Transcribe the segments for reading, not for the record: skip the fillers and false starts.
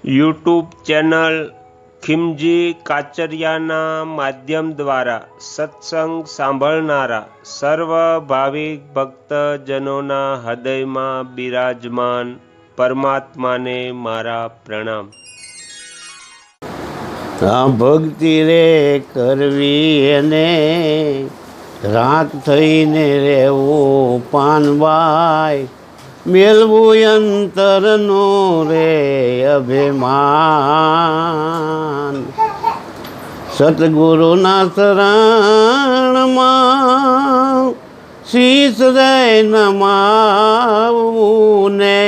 YouTube channel Khimji કાચરિયાના માધ્યમ દ્વારા સત્સંગ સાંભળનારા સર્વ ભાવિક ભક્તજનોના હૃદયમાં બિરાજમાન પરમાત્માને મારા પ્રણામ। ભક્તિ રે કરવી એને રાખ થઈને રહેવું પાનબાઈ, મેળવું અંતરનો રે અભિમાન। સતગુરુના શરણમાં શીશ રે નમાવું ને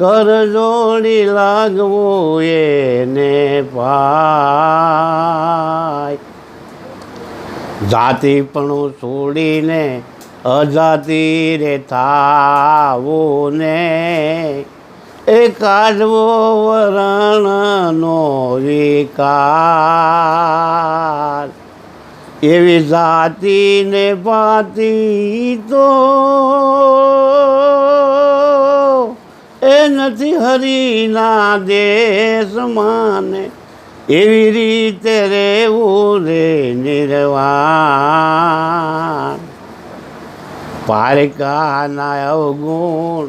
કર જોડી લાગવું એને પાય। જાતિપણું છોડીને અજાતિ રે થાવું ને એ કાઢવો વરણનો વિકાર। એવી જાતિને પાતી તો એ નથી હરિના દેશમાં ને એવી રીતે રહેવું રે નિર્વાણ। પારકાના અવગુણ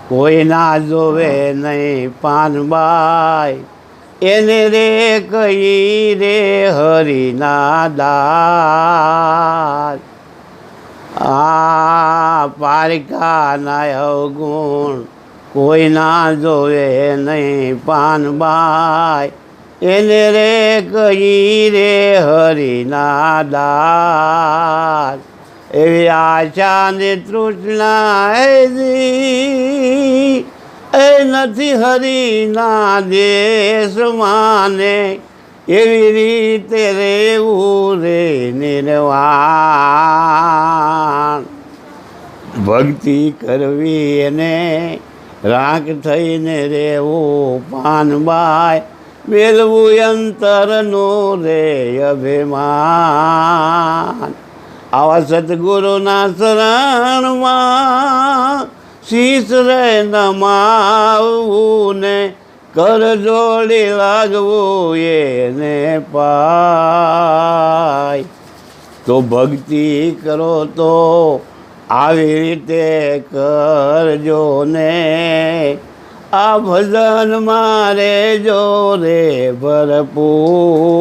કોઈ ના જોવે નહીં પાનબાઈ, એને રે કઈ રે હરિના દાસ। આ પારકાના અવગુણ કોઈ ના જોવે નહીં પાનબાઈ, એને રે કઈ રે હરિના દાસ। એવી આશા ને તૃષ્ણા એ નથી હરિના દેશમાં ને એવી રીતે રહેવું રે નિર્વાણ। ભક્તિ કરવી એને રાખ થઈને રહેવું પાનબાઈ, મેળવું અંતરનું રે અભિમાન। આવા સદગુરુના શરણમાં શીશ રે નમાવું ને કર જોડી લાગવું એને પાય। તો ભક્તિ કરો તો આવી રીતે કરજો ને આ ભજન મારે જો રે ભરપૂર।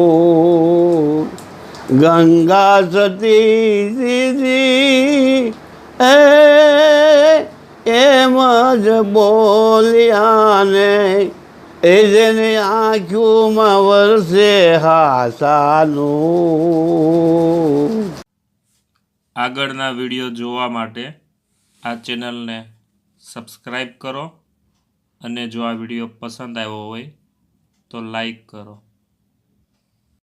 ગંગા સતી દીદી એમ જ બોલ્યા ને એ જેની આંખોમાં વરસે હાસાનું। આગળના વિડીયો જોવા માટે આ ચેનલને સબસ્ક્રાઈબ કરો અને જો આ વિડીયો પસંદ આવ્યો હોય તો લાઈક કરો।